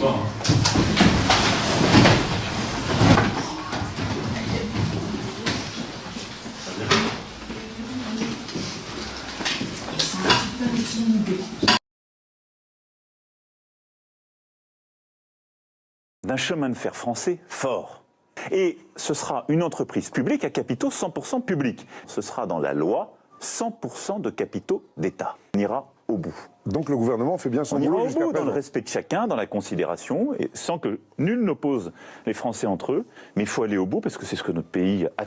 Bonsoir. D'un chemin de fer français fort. Et ce sera une entreprise publique à capitaux 100% publics. Ce sera dans la loi 100% de capitaux d'État. On ira au bout. Donc le gouvernement fait bien son boulot On ira jusqu'à au bout, présent. dans le respect de chacun, dans la considération, et sans que nul n'oppose les Français entre eux. Mais il faut aller au bout parce que c'est ce que notre pays a.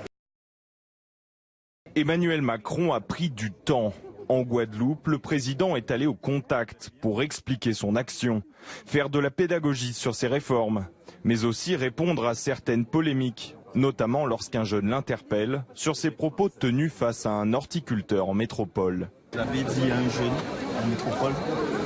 Emmanuel Macron a pris du temps. En Guadeloupe, le président est allé au contact pour expliquer son action, faire de la pédagogie sur ses réformes, mais aussi répondre à certaines polémiques, notamment lorsqu'un jeune l'interpelle sur ses propos tenus face à un horticulteur en métropole. Vous avez dit à un jeune en métropole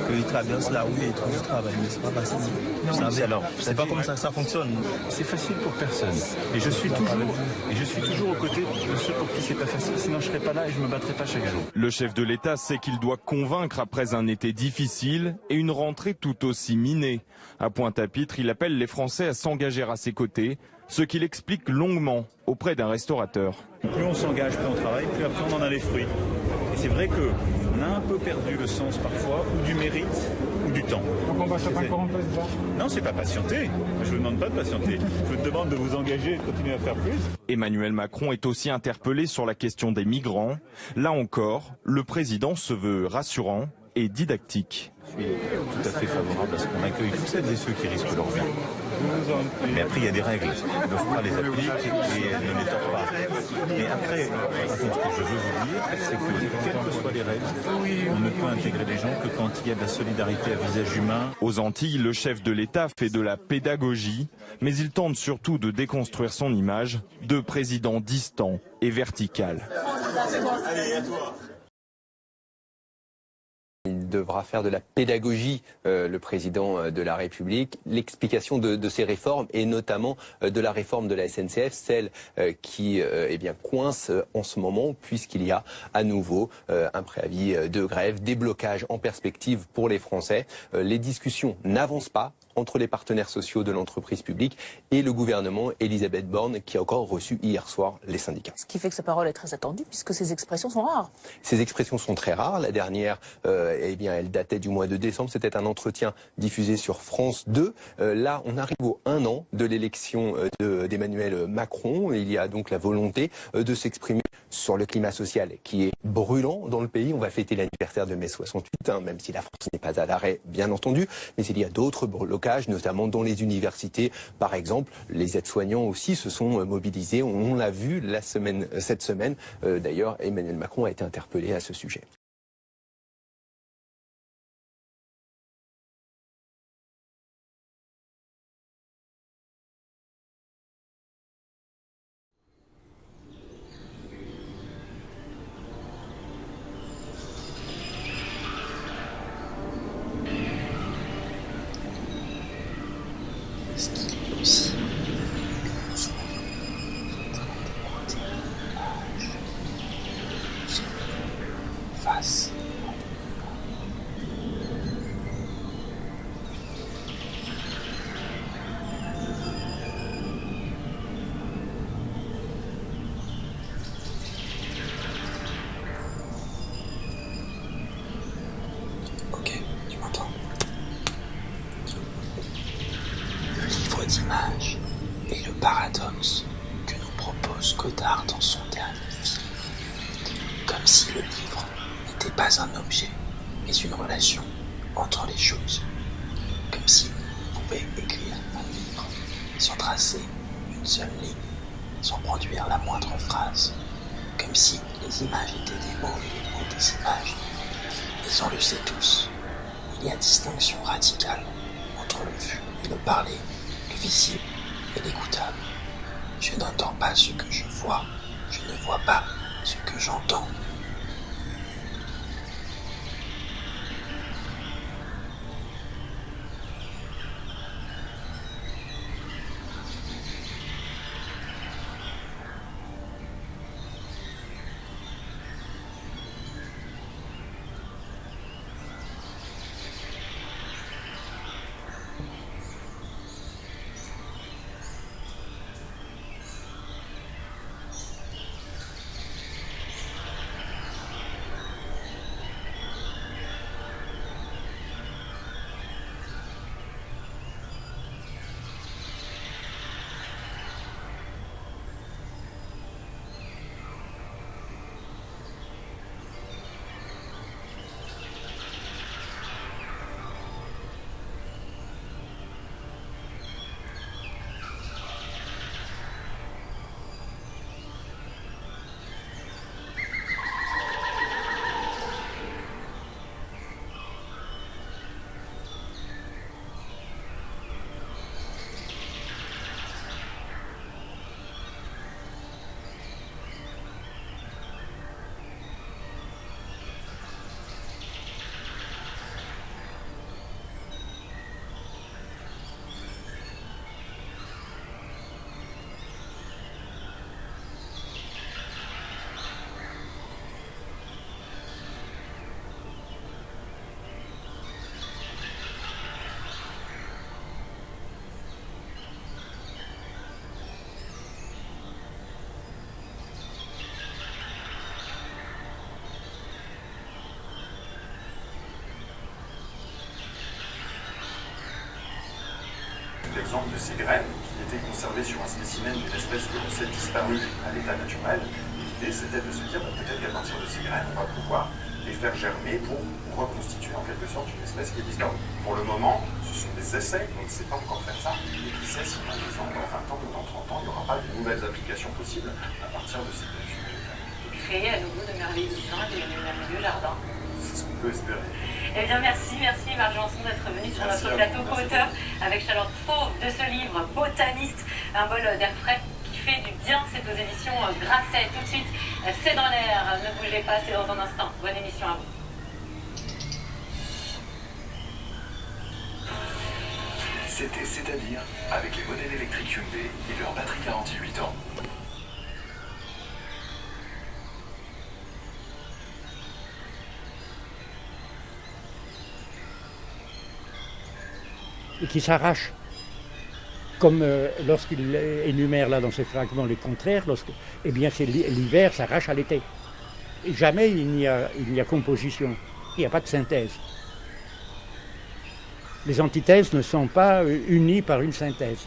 qu'il traverse la rue et il trouve du travail, mais c'est pas facile. Vous savez, alors, c'est pas comme ça que ça fonctionne. C'est facile pour personne. Et je suis toujours aux côtés de ceux pour qui c'est pas facile, sinon je serais pas là et je me battrais pas chaque jour. Le chef de l'État sait qu'il doit convaincre après un été difficile et une rentrée tout aussi minée. À Pointe-à-Pitre, il appelle les Français à s'engager à ses côtés, ce qu'il explique longuement auprès d'un restaurateur. Plus on s'engage, plus on travaille, plus après on en a les fruits. Et c'est vrai qu'on a un peu perdu le sens parfois, ou du mérite, ou du temps. Donc on va se encore un peu, c'est ça ? Non, c'est pas patienter. Je vous demande pas de patienter. Je vous demande de vous engager et de continuer à faire plus. Emmanuel Macron est aussi interpellé sur la question des migrants. Là encore, le président se veut rassurant et didactique. Je suis tout à fait favorable à ce qu'on accueille tous celles et ceux qui risquent leur vie. Mais après, il y a des règles. L'OFPRA les applique et elle ne les tord pas. Mais après, par contre, ce que je veux vous dire, c'est que, quelles que soient les règles, on ne peut intégrer les gens que quand il y a de la solidarité à visage humain. Aux Antilles, le chef de l'État fait de la pédagogie, mais il tente surtout de déconstruire son image de président distant et vertical. Il devra faire de la pédagogie, le président de la République, l'explication de ces réformes et notamment de la réforme de la SNCF, celle qui coince en ce moment puisqu'il y a à nouveau un préavis de grève, des blocages en perspective pour les Français. Les discussions n'avancent pas entre les partenaires sociaux de l'entreprise publique et le gouvernement, Elisabeth Borne, qui a encore reçu hier soir les syndicats. Ce qui fait que sa parole est très attendue, puisque ces expressions sont rares. Ces expressions sont très rares. La dernière, elle datait du mois de décembre. C'était un entretien diffusé sur France 2. Là, on arrive au 1 an de l'élection d'Emmanuel Macron. Il y a donc la volonté de s'exprimer sur le climat social qui est brûlant dans le pays. On va fêter l'anniversaire de mai 68, même si la France n'est pas à l'arrêt, bien entendu. Mais il y a d'autres blocages, notamment dans les universités. Par exemple, les aides-soignants aussi se sont mobilisés. On l'a vu cette semaine. D'ailleurs, Emmanuel Macron a été interpellé à ce sujet. Est-ce qu'il est possible que nous soyons en train d'écouter face Ok, tu m'entends? Le livre d'images est le paradoxe que nous propose Godard dans son dernier film. Comme si le livre n'était pas un objet, mais une relation entre les choses. Comme si on pouvait écrire un livre sans tracer une seule ligne, sans produire la moindre phrase. Comme si les images étaient des mots et les mots des images. Mais on le sait tous, il y a distinction radicale entre le vu et le parler, le visible et l'écoutable. Je n'entends pas ce que je vois, je ne vois pas ce que j'entends. l'exemple de ces graines qui étaient conservées sur un spécimen d'une espèce que l'on sait disparue à l'état naturel. L'idée, c'était de se dire, peut-être qu'à partir de ces graines, on va pouvoir les faire germer pour reconstituer en quelque sorte une espèce qui est disparue. Pour le moment, ce sont des essais, on ne sait pas encore faire ça, et qui sait si dans 10 ans, dans 20 ans ou dans 30 ans, il n'y aura pas de nouvelles applications possibles à partir de ces collections végétales. Et créer à nouveau de merveilleux dessins et de merveilleux jardins. C'est ce qu'on peut espérer. Eh bien merci Marc Janson d'être venu sur notre plateau co-auteur avec Charlotte Fauve de ce livre Botaniste, un bol d'air frais qui fait du bien. C'est aux éditions Grasset. Tout de suite, c'est dans l'air. Ne bougez pas, c'est dans un instant. Bonne émission à vous. C'était C'est-à-dire avec les modèles électriques Hyundai et leur batterie garantie 8 ans. Et qui s'arrache. Comme lorsqu'il énumère là dans ces fragments les contraires, eh bien c'est l'hiver s'arrache à l'été. Et jamais il n'y a composition, il n'y a pas de synthèse. Les antithèses ne sont pas unies par une synthèse.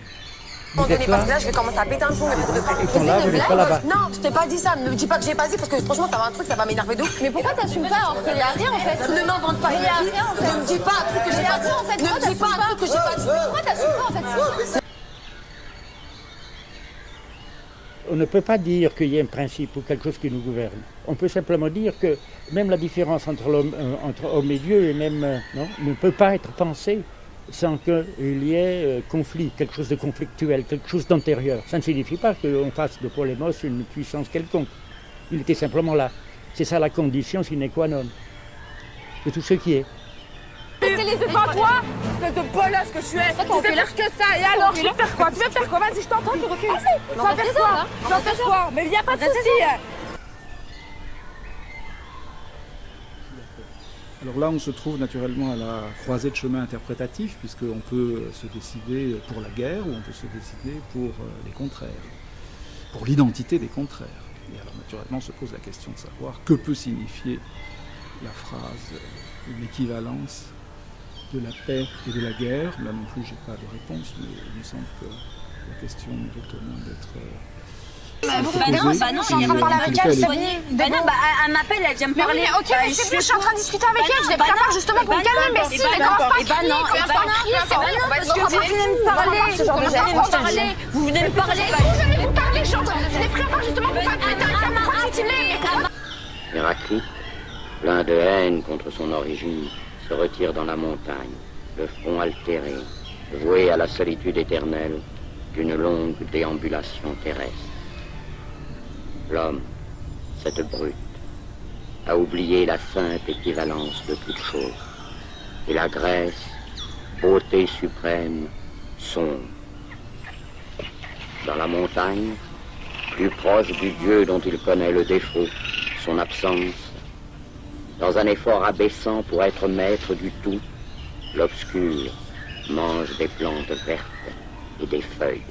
Parce que là, je vais commencer à péter un plomb. Ils sont là, vous n'êtes pas là-bas. Non, je t'ai pas dit ça. Ne me dis pas que j'ai pas dit parce que franchement, ça va un truc, ça va m'énerver de ouf. Mais pourquoi t'assumes pas alors qu'il y a rien en fait? Ne m'invente pas. Il y a rien en fait. Ne me dis pas un truc que j'ai pas dit. Ne me dis pas un truc que j'ai pas dit. Pourquoi t'assumes pas en fait? On ne peut pas dire qu'il y ait un principe ou quelque chose qui nous gouverne. On peut simplement dire que même la différence entre homme et Dieu et même, ne peut pas être pensée sans qu'il y ait conflit, quelque chose de conflictuel, quelque chose d'antérieur. Ça ne signifie pas qu'on fasse de Polémos une puissance quelconque. Il était simplement là. C'est ça la condition sine qua non de tout ce qui est. C'est pas toi, espèce de bolosse que tu es. Tu sais faire que ça. Et alors, tu veux faire quoi? Tu veux faire quoi? Vas-y, je t'entends, tu recules. Tu vas faire quoi? Tu vas faire quoi? Mais il n'y a pas de souci. Alors là, on se trouve naturellement à la croisée de chemins interprétatifs, puisqu'on peut se décider pour la guerre ou on peut se décider pour les contraires, pour l'identité des contraires. Et alors naturellement, se pose la question de savoir que peut signifier la phrase, l'équivalence de la paix et de la guerre. Là non plus, j'ai pas de réponse, mais il me semble que la question mérite au moins d'être... Bah non, je suis en train de parler avec elle, soigner. Bah non, elle m'appelle, elle vient me parler. Ok, mais c'est bon, je suis en train de discuter avec elle, je l'ai pris à part justement pour me calmer, mais si, elle commence pas à crier, parce que vous venez me parler, vous venez me parler, je l'ai pris à part justement pour pas péter un câble, pour intimider. Héraclite, plein de haine contre son origine, se retire dans la montagne, le front altéré, voué à la solitude éternelle d'une longue déambulation terrestre. L'homme, cette brute, a oublié la sainte équivalence de toute chose. Et la Grèce, beauté suprême, sombre. Dans la montagne, plus proche du Dieu dont il connaît le défaut, son absence, dans un effort abaissant pour être maître du tout, l'obscur mange des plantes vertes et des feuilles.